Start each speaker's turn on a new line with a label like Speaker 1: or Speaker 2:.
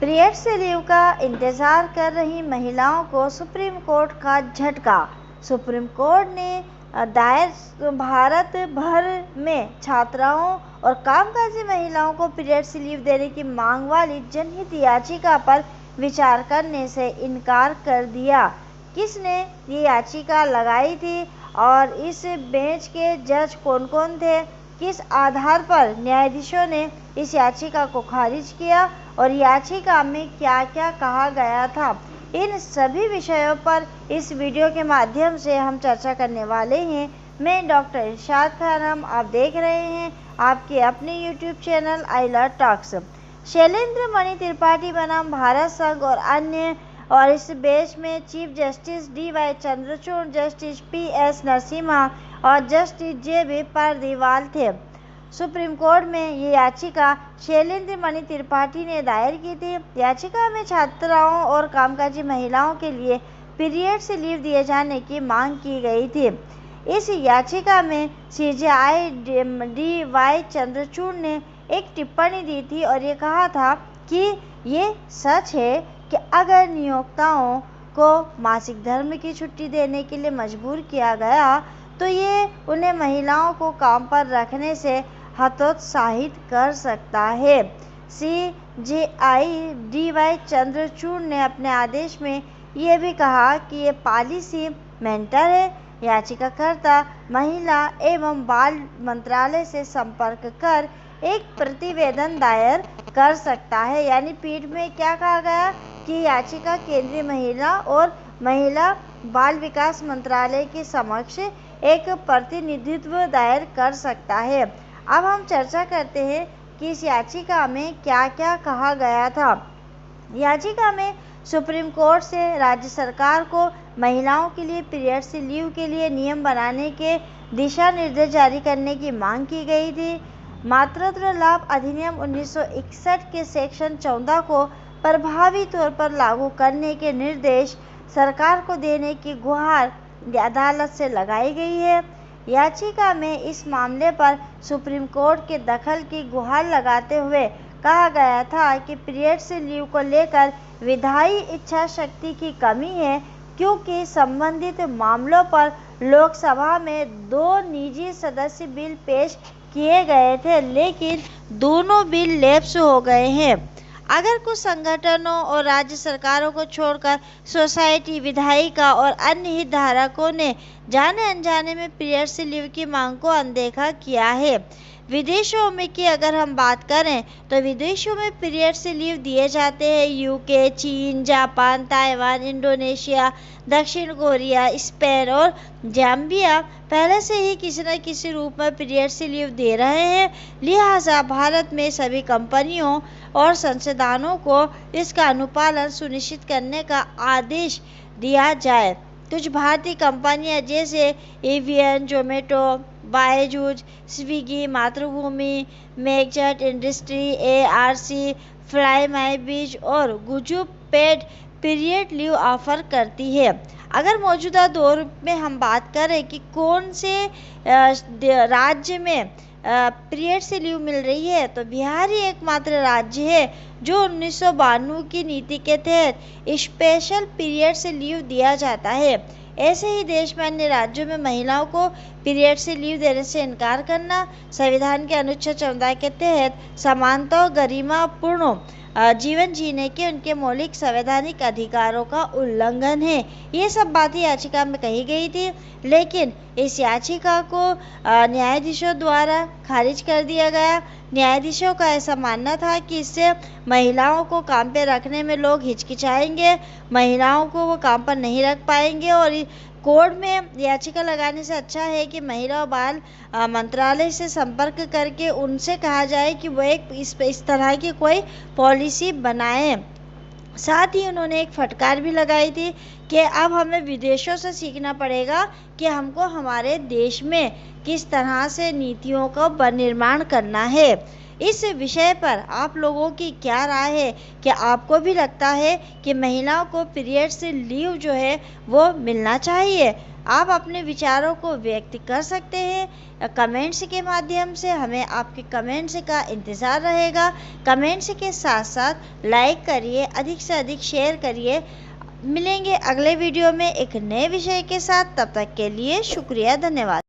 Speaker 1: Periods leave का इंतजार कर रही महिलाओं को सुप्रीम कोर्ट का झटका। सुप्रीम कोर्ट ने दायर भारत भर में छात्राओं और कामकाजी महिलाओं को पीरियड्स लीव देने की मांग वाली जनहित याचिका पर विचार करने से इनकार कर दिया। किसने ये याचिका लगाई थी और इस बेंच के जज कौन कौन थे, किस आधार पर न्यायाधीशों ने इस याचिका को खारिज किया और याचिका में क्या क्या कहा गया था, इन सभी विषयों पर इस वीडियो के माध्यम से हम चर्चा करने वाले हैं। मैं डॉक्टर इरशाद खानम, आप देख रहे हैं आपके अपने YouTube channel I love talks. Shailendra Mani Tripathi बनाम भारत संघ और इस बेंच में chief justice DY Chandrachud, justice PS Narasimha और जस्टिस JB पारदीवाल थे। सुप्रीम कोर्ट में ये याचिका शैलेंद्र मणि त्रिपाठी ने दायर की थी। याचिका में छात्राओं और कामकाजी महिलाओं के लिए पीरियड्स लीव दिए जाने की मांग की गई थी। इस याचिका में CJI DY चंद्रचूड़ ने एक टिप्पणी दी थी और ये कहा था कि ये सच है कि अगर नियोक्ताओं को मासिक धर्म की छुट्टी देने के लिए मजबूर किया गया तो ये उन्हें महिलाओं को काम पर रखने से हतोत्साहित कर सकता है। CJI DY चंद्रचूड़ ने अपने आदेश में ये भी कहा कि ये पॉलिसी मेंटर है। याचिकाकर्ता महिला एवं बाल मंत्रालय से संपर्क कर एक प्रतिवेदन दायर कर सकता है। यानी पीठ में क्या कहा गया कि याचिका केंद्रीय महिला बाल विकास मंत्रालय के समक्ष एक प्रतिनिधित्व दायर कर सकता है। अब हम चर्चा करते हैं कि इस याचिका में क्या क्या कहा गया था। याचिका में सुप्रीम कोर्ट से राज्य सरकार को महिलाओं के लिए पीरियड्स लीव के लिए नियम बनाने के दिशा निर्देश जारी करने की मांग की गई थी। मातृत्व लाभ अधिनियम 1961 के सेक्शन 14 को प्रभावी तौर पर लागू करने के निर्देश सरकार को देने की गुहार अदालत से लगाई गई है। याचिका में इस मामले पर सुप्रीम कोर्ट के दखल की गुहार लगाते हुए कहा गया था कि पीरियड्स लीव को लेकर विधायी इच्छा शक्ति की कमी है, क्योंकि संबंधित मामलों पर लोकसभा में 2 निजी सदस्य बिल पेश किए गए थे, लेकिन दोनों बिल लैप्स हो गए हैं। अगर कुछ संगठनों और राज्य सरकारों को छोड़कर सोसाइटी, विधायिका और अन्य हितधारकों ने जाने अनजाने में पीरियड्स लीव की मांग को अनदेखा किया है। विदेशों में की अगर हम बात करें तो विदेशों में पीरियड्स लीव दिए जाते हैं। UK, चीन, जापान, ताइवान, इंडोनेशिया, दक्षिण कोरिया, स्पेन और जाम्बिया पहले से ही किसी न किसी रूप में पीरियड्स लीव दे रहे हैं। लिहाजा भारत में सभी कंपनियों और संस्थानों को इसका अनुपालन सुनिश्चित करने का आदेश दिया जाए। कुछ भारतीय कंपनियां जैसे एवियन, जोमेटो, बायजूस, स्विगी, मातृभूमि, मेकजट इंडस्ट्री, ARC, फ्लाई माई बीच और Gujju paid period leave offer करती है। अगर मौजूदा दौर में हम बात करें कि कौन से राज्य में पीरियड्स लीव मिल रही है, तो बिहार ही एकमात्र राज्य है जो 1992 की नीति के तहत स्पेशल पीरियड्स लीव दिया जाता है। ऐसे ही देश में अन्य राज्यों में महिलाओं को पीरियड्स लीव देने से इनकार करना संविधान के अनुच्छेद 14 के तहत समानता और गरिमापूर्ण जीवन जीने के उनके मौलिक संवैधानिक अधिकारों का उल्लंघन है। ये सब बातें याचिका में कही गई थी, लेकिन इस याचिका को न्यायाधीशों द्वारा खारिज कर दिया गया। न्यायाधीशों का ऐसा मानना था कि इससे महिलाओं को काम पर रखने में लोग हिचकिचाएंगे, महिलाओं को वो काम पर नहीं रख पाएंगे और कोर्ट में याचिका लगाने से अच्छा है कि महिला और बाल मंत्रालय से संपर्क करके उनसे कहा जाए कि वो एक इस तरह की कोई पॉलिसी बनाएं। साथ ही उन्होंने एक फटकार भी लगाई थी कि अब हमें विदेशों से सीखना पड़ेगा कि हमको हमारे देश में किस तरह से नीतियों का निर्माण करना है। इस विषय पर आप लोगों की क्या राय है? क्या आपको भी लगता है कि महिलाओं को पीरियड्स लीव जो है वो मिलना चाहिए? आप अपने विचारों को व्यक्त कर सकते हैं कमेंट्स के माध्यम से। हमें आपके कमेंट्स का इंतज़ार रहेगा। कमेंट्स के साथ साथ लाइक करिए, अधिक से अधिक शेयर करिए। मिलेंगे अगले वीडियो में एक नए विषय के साथ। तब तक के लिए शुक्रिया, धन्यवाद।